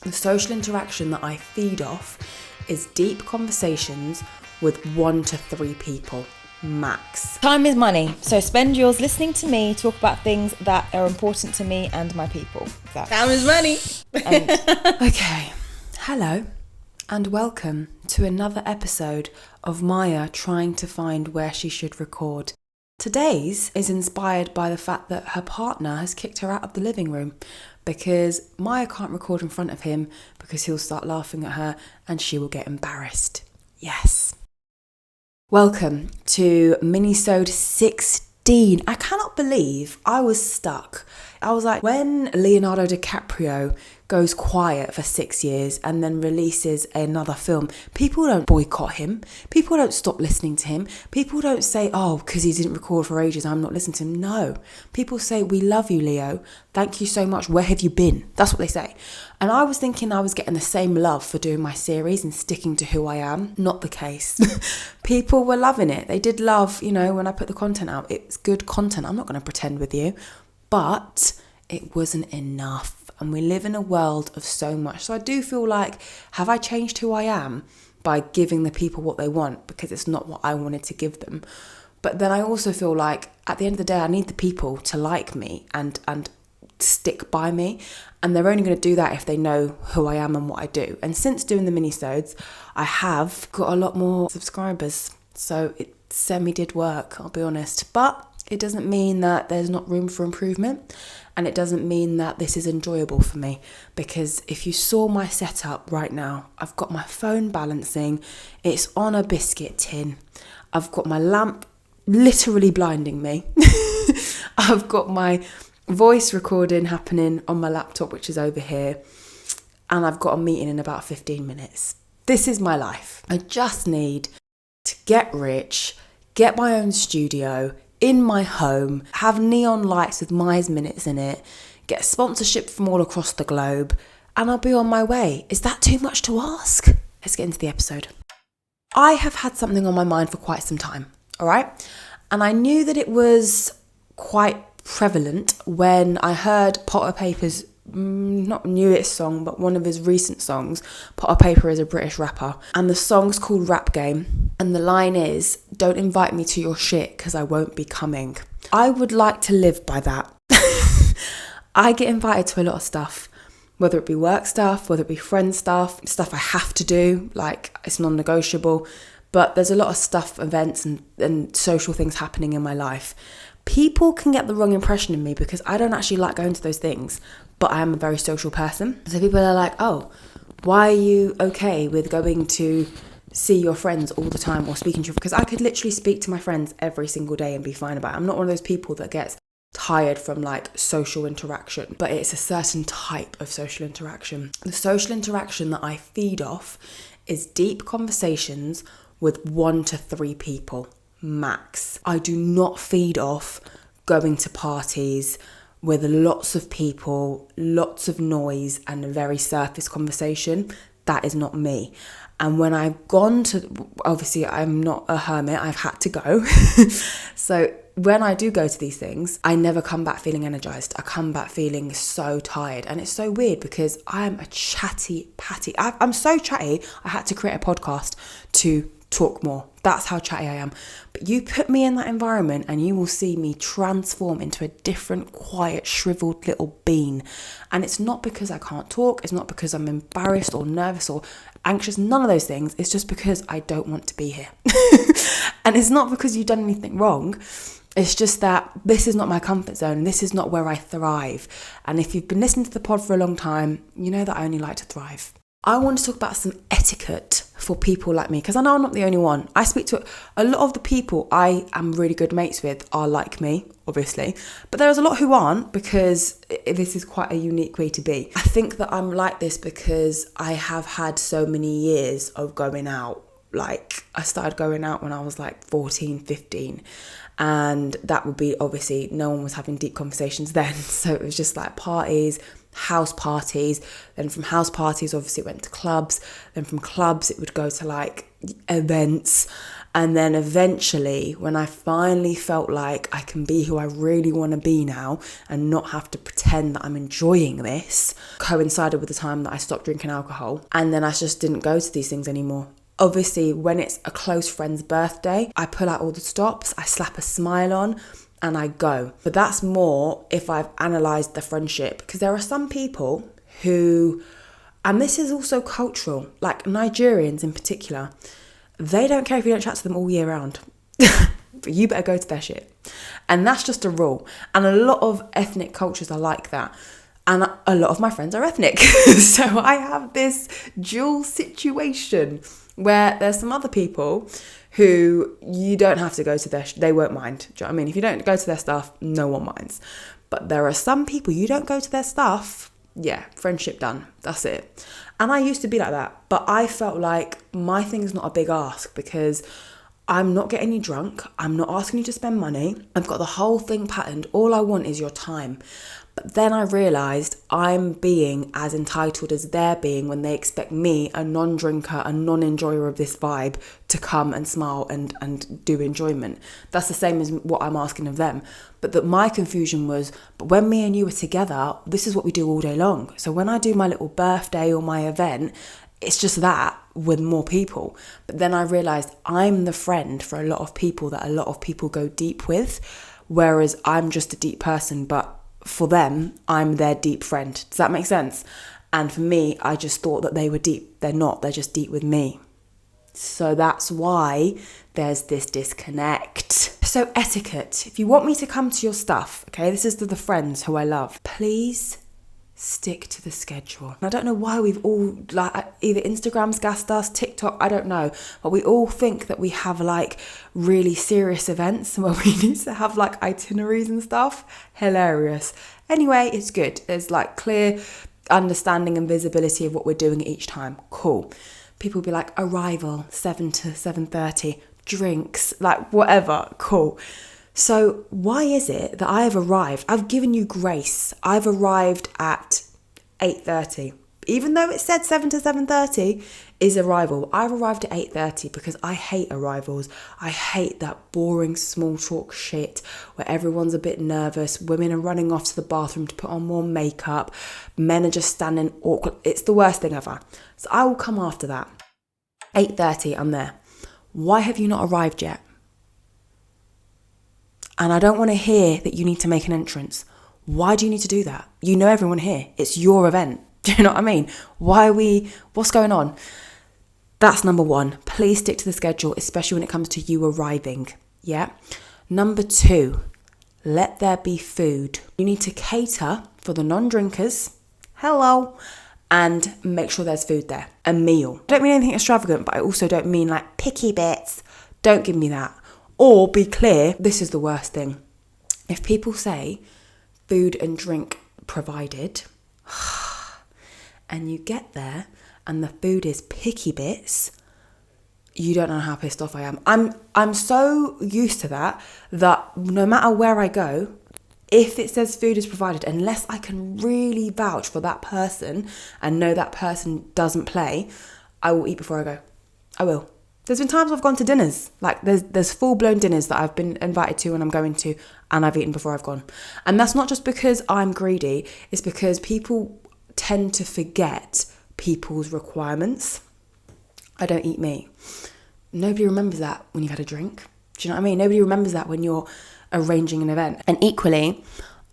The social interaction that I feed off is deep conversations with 1 to 3 people, max. Time is money, so spend yours listening to me talk about things that are important to me and my people. Time is money. Okay, hello and welcome to another episode of Maya trying to find where she should record. Today's is inspired by the fact that her partner has kicked her out of the living room because Maya can't record in front of him because he'll start laughing at her and she will get embarrassed. Yes. Welcome to Minisode 16. I cannot believe I was stuck. I was like, when Leonardo DiCaprio goes quiet for 6 years and then releases another film, people don't boycott him. People don't stop listening to him. People don't say, oh, because he didn't record for ages, I'm not listening to him. No. People say, we love you, Leo. Thank you so much. Where have you been? That's what they say. And I was thinking I was getting the same love for doing my series and sticking to who I am. Not the case. People were loving it. They did love, when I put the content out. It's good content. I'm not going to pretend with you. But it wasn't enough. And we live in a world of so much. So I do feel like, have I changed who I am by giving the people what they want? Because it's not what I wanted to give them. But then I also feel like at the end of the day, I need the people to like me and stick by me. And they're only going to do that if they know who I am and what I do. And since doing the minisodes, I have got a lot more subscribers. So it did work, I'll be honest. But it doesn't mean that there's not room for improvement. And it doesn't mean that this is enjoyable for me, because if you saw my setup right now, I've got my phone balancing, it's on a biscuit tin, I've got my lamp literally blinding me, I've got my voice recording happening on my laptop, which is over here, and I've got a meeting in about 15 minutes. This is my life. I just need to get rich, get my own studio, in my home, have neon lights with Maya's Minutes in it, get sponsorship from all across the globe, and I'll be on my way. Is that too much to ask? Let's get into the episode. I have had something on my mind for quite some time, all right? And I knew that it was quite prevalent when I heard Potter Paper's not newest song, but one of his recent songs. Potter Paper is a British rapper, and the song's called Rap Game, and the line is, don't invite me to your shit because I won't be coming. I would like to live by that. I get invited to a lot of stuff, whether it be work stuff, whether it be friend stuff I have to do, like it's non-negotiable, but there's a lot of stuff, events and social things happening in my life. People can get the wrong impression of me because I don't actually like going to those things, but I am a very social person. So people are like, oh, why are you okay with going to see your friends all the time or speaking to you? Because I could literally speak to my friends every single day and be fine about it. I'm not one of those people that gets tired from like social interaction, but it's a certain type of social interaction. The social interaction that I feed off is deep conversations with 1 to 3 people. Max. I do not feed off going to parties with lots of people, lots of noise and a very surface conversation. That is not me. And when I've gone to, obviously I'm not a hermit, I've had to go. So when I do go to these things, I never come back feeling energized. I come back feeling so tired. And it's so weird because I am a chatty patty. I'm so chatty, I had to create a podcast to talk more. That's how chatty I am. But you put me in that environment and you will see me transform into a different, quiet, shriveled little bean. And it's not because I can't talk. It's not because I'm embarrassed or nervous or anxious. None of those things. It's just because I don't want to be here. And it's not because you've done anything wrong. It's just that this is not my comfort zone. This is not where I thrive. And if you've been listening to the pod for a long time, you know that I only like to thrive. I want to talk about some etiquette for people like me, because I know I'm not the only one. I speak to a lot of the people I am really good mates with are like me, obviously, but there's a lot who aren't, because this is quite a unique way to be. I think that I'm like this because I have had so many years of going out. Like, I started going out when I was like 14, 15, and that would be, obviously no one was having deep conversations then, so it was just like parties, house parties. Then from house parties, obviously it went to clubs. Then from clubs, it would go to like events. And then eventually, when I finally felt like I can be who I really want to be now and not have to pretend that I'm enjoying this, coincided with the time that I stopped drinking alcohol. And then I just didn't go to these things anymore. Obviously, when it's a close friend's birthday, I pull out all the stops, I slap a smile on, and I go. But that's more if I've analysed the friendship. Because there are some people who, and this is also cultural, like Nigerians in particular, they don't care if you don't chat to them all year round. But you better go to their shit. And that's just a rule. And a lot of ethnic cultures are like that. And a lot of my friends are ethnic. So I have this dual situation where there's some other people who you don't have to go to they won't mind. Do you know what I mean? If you don't go to their stuff, no one minds. But there are some people, you don't go to their stuff, yeah, friendship done. That's it. And I used to be like that, but I felt like my thing's not a big ask because I'm not getting you drunk. I'm not asking you to spend money. I've got the whole thing patterned. All I want is your time. But then I realised I'm being as entitled as they're being when they expect me, a non-drinker, a non-enjoyer of this vibe, to come and smile and do enjoyment. That's the same as what I'm asking of them. But that my confusion was, but when me and you are together, this is what we do all day long. So when I do my little birthday or my event, it's just that with more people. But then I realised I'm the friend for a lot of people that a lot of people go deep with, whereas I'm just a deep person, but for them, I'm their deep friend. Does that make sense? And for me, I just thought that they were deep. They're not. They're just deep with me. So that's why there's this disconnect. So etiquette. If you want me to come to your stuff, okay, this is to the friends who I love, please stick to the schedule. And I don't know why we've all, like, either Instagram's gassed us, TikTok, I don't know, but we all think that we have like really serious events where we need to have like itineraries and stuff. Hilarious. Anyway, it's good. There's like clear understanding and visibility of what we're doing each time. Cool. People will be like, arrival 7 to 7:30, drinks, like whatever. Cool. So why is it that I have arrived? I've given you grace. I've arrived at 8:30. Even though it said 7 to 7:30 is arrival, I've arrived at 8:30 because I hate arrivals. I hate that boring small talk shit where everyone's a bit nervous. Women are running off to the bathroom to put on more makeup. Men are just standing awkward. It's the worst thing ever. So I will come after that. 8:30, I'm there. Why have you not arrived yet? And I don't want to hear that you need to make an entrance. Why do you need to do that? You know everyone here. It's your event. Do you know what I mean? What's going on? That's number one. Please stick to the schedule, especially when it comes to you arriving. Yeah. Number two, let there be food. You need to cater for the non-drinkers. Hello. And make sure there's food there. A meal. I don't mean anything extravagant, but I also don't mean like picky bits. Don't give me that. Or be clear, this is the worst thing. If people say food and drink provided, and you get there and the food is picky bits, you don't know how pissed off I am. I'm so used to that no matter where I go, if it says food is provided, unless I can really vouch for that person and know that person doesn't play, I will eat before I go. I will. There's been times I've gone to dinners, like there's full-blown dinners that I've been invited to and I'm going to, and I've eaten before I've gone. And that's not just because I'm greedy, it's because people tend to forget people's requirements. I don't eat meat. Nobody remembers that when you've had a drink. Do you know what I mean? Nobody remembers that when you're arranging an event. And equally,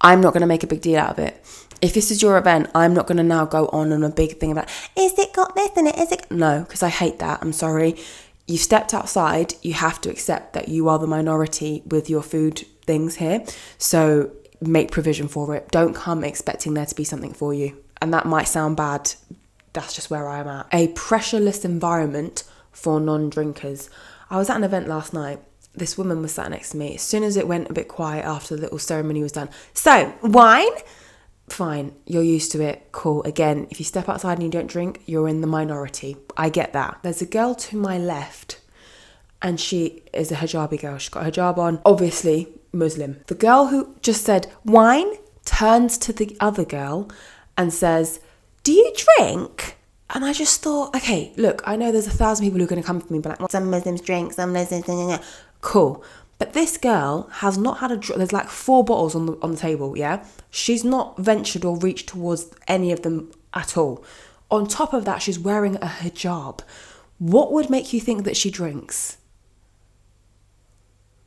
I'm not going to make a big deal out of it. If this is your event, I'm not going to now go on a big thing about, is it got this in it? Is it? No, because I hate that. I'm sorry. You've stepped outside, you have to accept that you are the minority with your food things here. So make provision for it. Don't come expecting there to be something for you. And that might sound bad. That's just where I am at. A pressureless environment for non-drinkers. I was at an event last night. This woman was sat next to me. As soon as it went a bit quiet after the little ceremony was done. So, wine? Fine, you're used to it, cool. Again, if you step outside and you don't drink, you're in the minority. I get that. There's a girl to my left and she is a hijabi girl. She's got a hijab on, obviously Muslim. The girl who just said wine turns to the other girl and says, do you drink? And I just thought, okay, look, I know there's 1,000 people who are going to come for me, but like, well, some Muslims drink, some Muslims, cool. But this girl has not had a drink. There's like 4 bottles on the table, yeah? She's not ventured or reached towards any of them at all. On top of that, she's wearing a hijab. What would make you think that she drinks?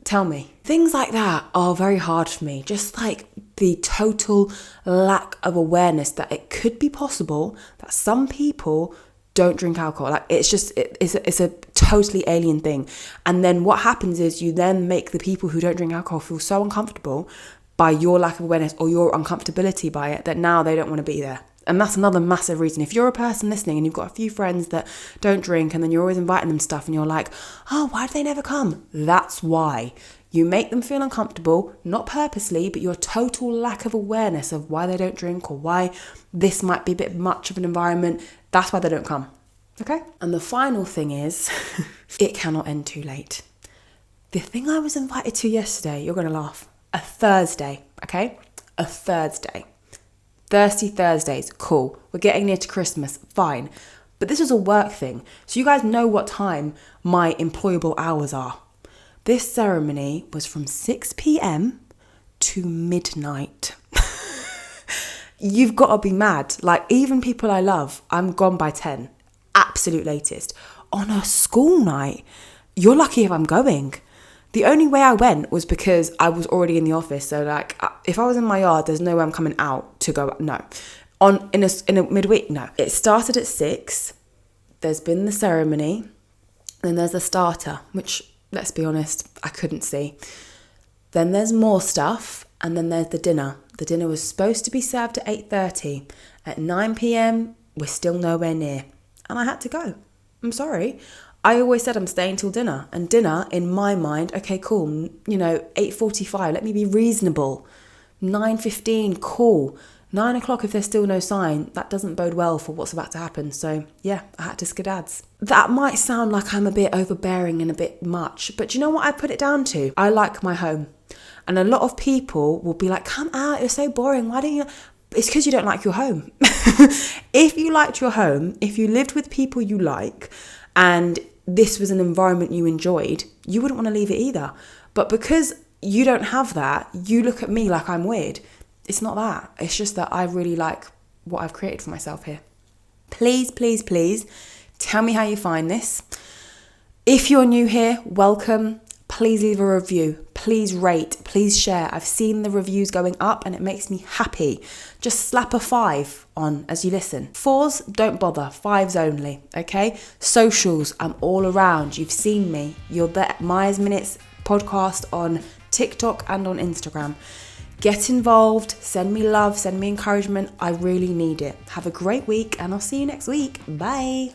Tell me. Things like that are very hard for me. Just like the total lack of awareness that it could be possible that some people don't drink alcohol. Like it's a totally alien thing. And then what happens is you then make the people who don't drink alcohol feel so uncomfortable by your lack of awareness or your uncomfortability by it that now they don't want to be there. And that's another massive reason. If you're a person listening and you've got a few friends that don't drink and then you're always inviting them stuff and you're like, oh, why do they never come? That's why. You make them feel uncomfortable, not purposely, but your total lack of awareness of why they don't drink or why this might be a bit much of an environment. That's why they don't come. Okay? And the final thing is, it cannot end too late. The thing I was invited to yesterday, you're going to laugh, a Thursday, okay? A Thursday. Thirsty Thursdays, cool. We're getting near to Christmas, fine. But this was a work thing. So you guys know what time my employable hours are. This ceremony was from 6 p.m. to midnight. You've got to be mad. Like, even people I love, I'm gone by 10. Absolute latest. On a school night, you're lucky if I'm going. The only way I went was because I was already in the office. So, like, if I was in my yard, there's no way I'm coming out to go. No. In a midweek, no. It started at 6. There's been the ceremony. Then there's the starter, which, let's be honest, I couldn't see. Then there's more stuff. And then there's the dinner. The dinner was supposed to be served at 8:30. At 9 p.m, we're still nowhere near. And I had to go. I'm sorry. I always said I'm staying till dinner. And dinner, in my mind, okay, cool. 8:45, let me be reasonable. 9:15, cool. 9 o'clock, if there's still no sign, that doesn't bode well for what's about to happen. So, yeah, I had to skedads. That might sound like I'm a bit overbearing and a bit much, but do you know what I put it down to? I like my home. And a lot of people will be like, come out, you're so boring. Why don't you... It's because you don't like your home. If you liked your home, if you lived with people you like, and this was an environment you enjoyed, you wouldn't want to leave it either. But because you don't have that, you look at me like I'm weird. It's not that. It's just that I really like what I've created for myself here. Please, please, please tell me how you find this. If you're new here, welcome. Please leave a review. Please rate. Please share. I've seen the reviews going up and it makes me happy. Just slap a 5 on as you listen. 4s, don't bother. 5s only, okay? Socials, I'm all around. You've seen me. You're there. Maya's Minutes podcast on TikTok and on Instagram. Get involved. Send me love. Send me encouragement. I really need it. Have a great week and I'll see you next week. Bye.